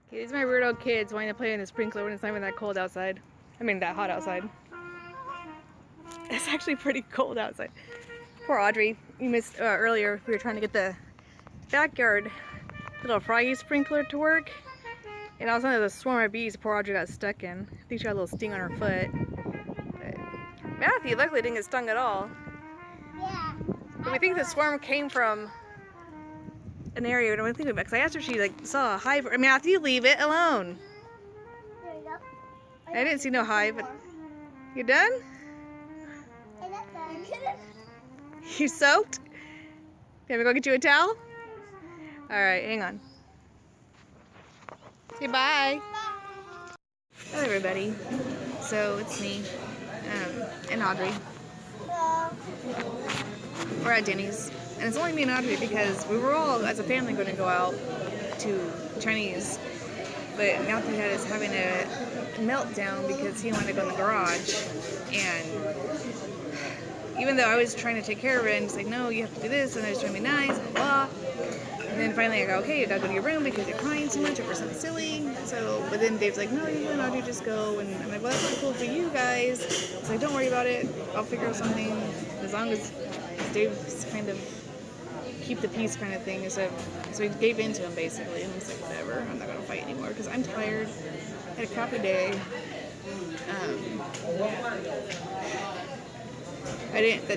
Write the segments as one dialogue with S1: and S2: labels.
S1: Okay, these are my weirdo kids wanting to play in the sprinkler when it's not even that cold outside. I mean, that hot outside. It's actually pretty cold outside. Poor Audrey. You missed earlier. We were trying to get the backyard little froggy sprinkler to work. And all of a sudden, the swarm of bees poor Audrey got stuck in. I think she got a little sting on her foot. But Matthew luckily didn't get stung at all.
S2: Yeah.
S1: But we think the swarm came from an area we don't think about. Because I asked her if she like saw a hive. Matthew, leave it alone.
S2: There you go.
S1: I didn't see no hive. But you done?
S2: I'm not done.
S1: You soaked? You want me to go get you a towel? Alright, hang on. Say bye. Hello everybody. So it's me and Audrey.
S2: Hello.
S1: We're at Denny's. And it's only me and Audrey because we were all as a family going to go out to Chinese. But Matthew had us having a meltdown because he wanted to go in the garage. And even though I was trying to take care of it and he's like, no, you have to do this, and I was trying to be nice, blah, blah. And then finally I go, okay, you gotta go to your room because you're crying too much over something silly. So, but then Dave's like, no, you and Audrey just go. And I'm like, well, that's not cool for you guys. He's like, don't worry about it. I'll figure out something as long as Dave's kind of keep the peace kind of thing. So he gave in to him basically. And I was like, whatever, I'm not gonna fight anymore because I'm tired. I had a crappy day. I didn't, the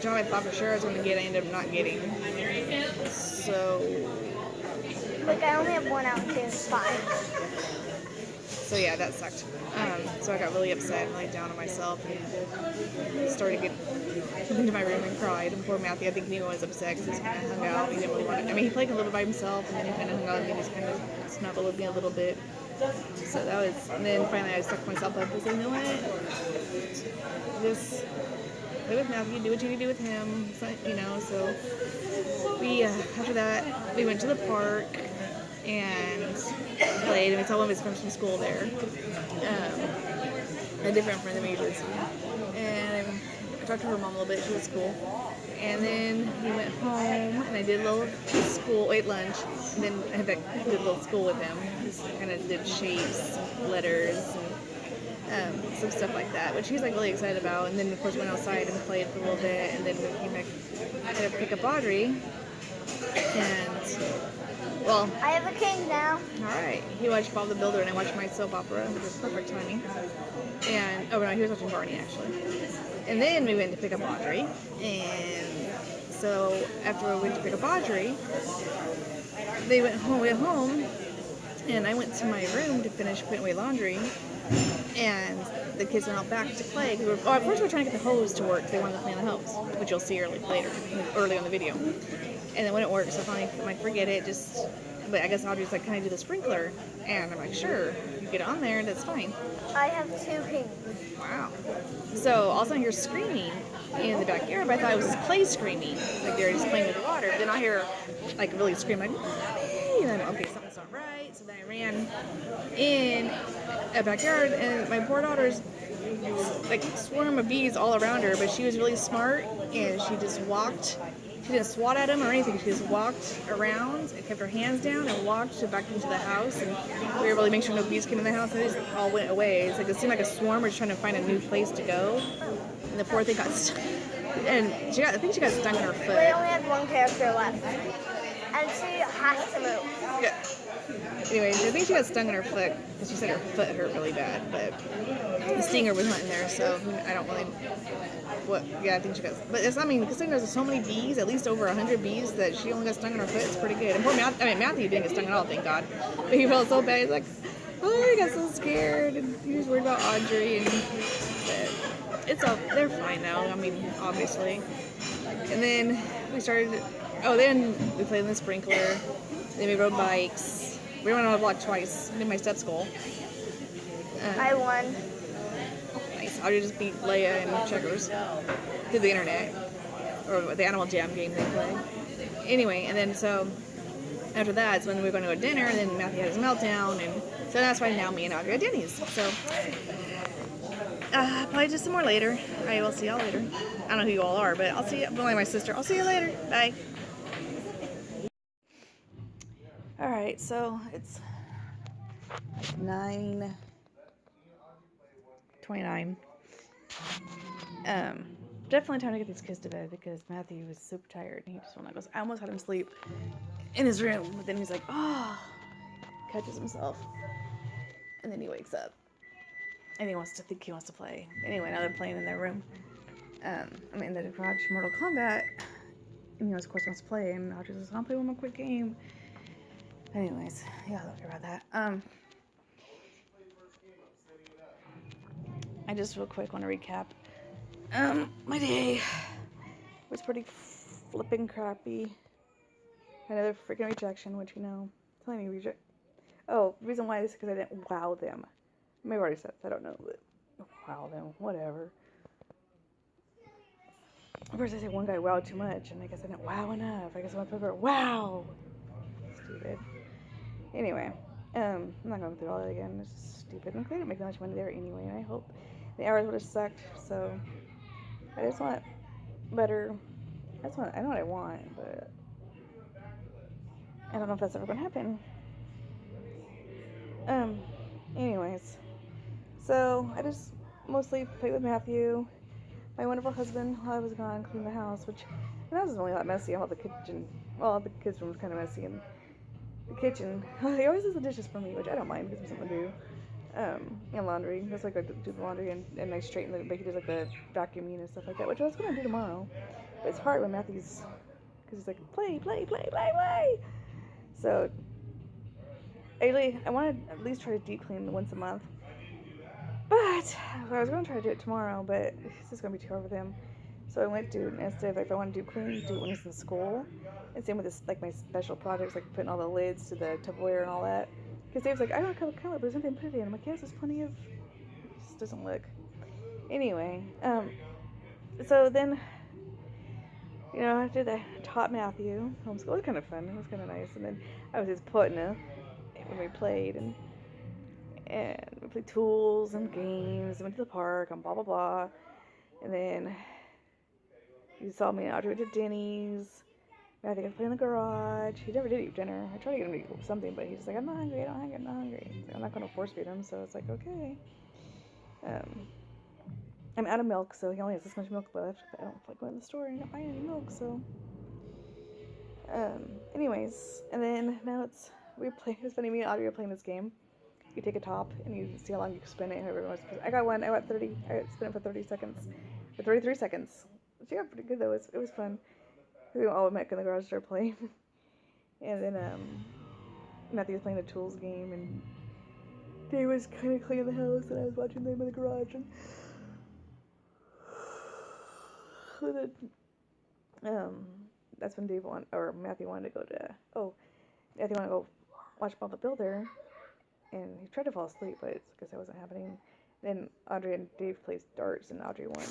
S1: job I thought for sure I was going to get, I ended up not getting. So.
S2: Look, I only have one out too. 5.
S1: So yeah, that sucked. So I got really upset and laid down on myself and started getting into my room and cried. And poor Matthew, I think he was upset because he kind of hung out. He didn't really want to, I mean, he played a little bit by himself and then he kind of hung out and he just kind of snuggled with me a little bit. So that was, and then finally I sucked myself up and said, you know what? Just play with Matthew, do what you need to do with him, you know. So we, after that, we went to the park and played, and we saw one of his friends from school there, a different friend than we usually see. And I talked to her mom a little bit, she was cool. And then we went home, and I did a little school, ate lunch, and then I did a little school with him. Just kind of did shapes, letters, and some stuff like that, which he's like really excited about. And then of course went outside and played for a little bit, and then we came back to pick up Audrey. And well,
S2: I have a king now.
S1: all right, he watched Bob the Builder, and I watched my soap opera, which was perfect timing. And oh no, he was watching Barney actually. And then we went to pick up Audrey, and so after we went to pick up Audrey, they went home. We went home, and I went to my room to finish putting away laundry. And the kids went out back to play. At first we were trying to get the hose to work. They wanted to play on the hose, which you'll see early on the video. And then when it worked, so finally I'm like, forget it, just, but I guess Audrey's like, can I do the sprinkler? And I'm like, sure, you get on there, that's fine.
S2: I have 2 kings.
S1: Wow. So all of a sudden you're screaming in the backyard, but I thought it was just play screaming, like they're just playing with the water. Then I hear like really scream like, Mommy! And then, okay, something's not right. So then I ran in a backyard, and my poor daughter's like swarm of bees all around her, but she was really smart, and she just walked. She didn't swat at them or anything. She just walked around and kept her hands down and walked back into the house. And we were able to make sure no bees came in the house. And they just all went away. It's like it seemed like a swarm was trying to find a new place to go. And the poor thing got stuck. And I think she got stung in her foot.
S2: We only have 1 character left. And she has to move.
S1: Yeah. Anyways, I think she got stung in her foot because she said her foot hurt really bad, but the stinger was not in there, so I don't really. Yeah, I think she got. But it's, I mean, considering there's so many bees, at least over 100 bees, that she only got stung in her foot, it's pretty good. And poor Matthew didn't get stung at all, thank God. But he felt so bad. He's like, oh, he got so scared, and he was worried about Audrey, and but it's all. They're fine now. I mean, obviously. And then we started. Oh, then we played in the sprinkler. Then we rode bikes. We went on a block twice. Did my step school.
S2: I won.
S1: Nice. Audrey just beat Leia in checkers through the internet, or the Animal Jam game they play. Anyway, and then so after that, it's when we were going to go to dinner, and then Matthew had his meltdown, and so that's why now me and Audrey are at Denny's. So probably just some more later. I will see y'all later. I don't know who you all are, but I'll see you. I'm only my sister. I'll see you later. Bye. Alright, so it's 9:29. Definitely time to get these kids to bed because Matthew was super tired and he just wanted to go. I almost had him sleep in his room, but then he's like, catches himself, and then he wakes up and he wants to play. Anyway, now they're playing in their room. I'm in the garage, Mortal Kombat, and he of course wants to play, and Audrey says, "I'll play one more quick game." Anyways, yeah, don't care about that. I just real quick want to recap. My day was pretty flipping crappy. Another freaking rejection, which telling me reject. Oh, the reason why is because I didn't wow them. Maybe I already said this, I don't know, but wow them, whatever. First I said one guy wowed too much, and I guess I didn't wow enough. I guess I want to put wow. Stupid. Anyway, I'm not going through all that again. It's just stupid. And they didn't make that much money there anyway, and I hope the hours would have sucked. So I just want better. I know what I want, but I don't know if that's ever going to happen. Anyways, so I just mostly played with Matthew, my wonderful husband, while I was gone, cleaned the house, which the house is only a lot messy. All the kitchen, well, the kids' room was kind of messy, and the kitchen, he always does the dishes for me, which I don't mind because it's something to do. And laundry. That's like I do the laundry and I straighten the, he does like the vacuuming and stuff like that, which I was gonna do tomorrow. But it's hard when Matthew's, because he's like, play. So I want to at least try to deep clean once a month. But I was gonna try to do it tomorrow, but it's just gonna be too hard with him. So I went to, instead of, if I want to do clean, do it when he's in school. And same with this, like my special projects, like putting all the lids to the Tupperware and all that. Because Dave's like, I don't have a color, but there's nothing to put it in. I'm like, yes, there's plenty of, it just doesn't look. Anyway, so then, I did that, taught Matthew homeschool. It was kind of fun. It was kind of nice. And then I was his partner when we played, and we played tools and games, and went to the park, and blah, blah, blah. And then you saw me and Audrey went to Denny's. Matthew got to play in the garage. He never did eat dinner. I tried to get him to eat something, but he's just like, I'm not hungry, I'm not hungry. So I'm not going to force feed him, so it's like, okay. I'm out of milk, so he only has this much milk left. But I don't feel like going to the store and not buying any milk, so. Anyways, and then now it's funny, me and Audrey are playing this game. You take a top and you see how long you can spin it. I got one. I got 30. I spin it for 30 seconds, for 33 seconds. She got pretty good though. It was fun. We all met in the garage, started playing, and then Matthew was playing the tools game, and Dave was kind of cleaning the house, and I was watching them in the garage, and that's when Matthew wanted to go Matthew wanted to go watch Bob the Builder, and he tried to fall asleep, but I guess that wasn't happening. Then Audrey and Dave played darts, and Audrey won.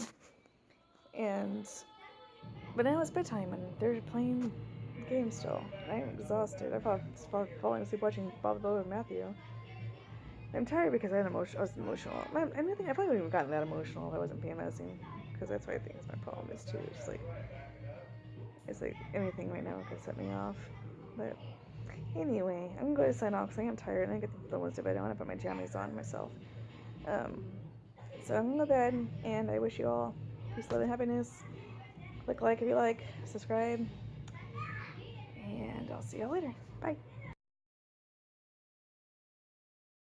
S1: But now it's bedtime, and they're playing games still. I'm exhausted. I was falling asleep watching Bob the Builder with Matthew. I'm tired because I was emotional. I probably wouldn't have gotten that emotional if I wasn't PMSing, because that's what I think is my problem is too. It's like anything right now could set me off. But anyway, I'm going to sign off because I am tired and I get the little ones to bed. I want to put my jammies on myself. So I'm going to go to bed, and I wish you all peace, love, and happiness. Click like if you like, subscribe, and I'll see y'all later. Bye.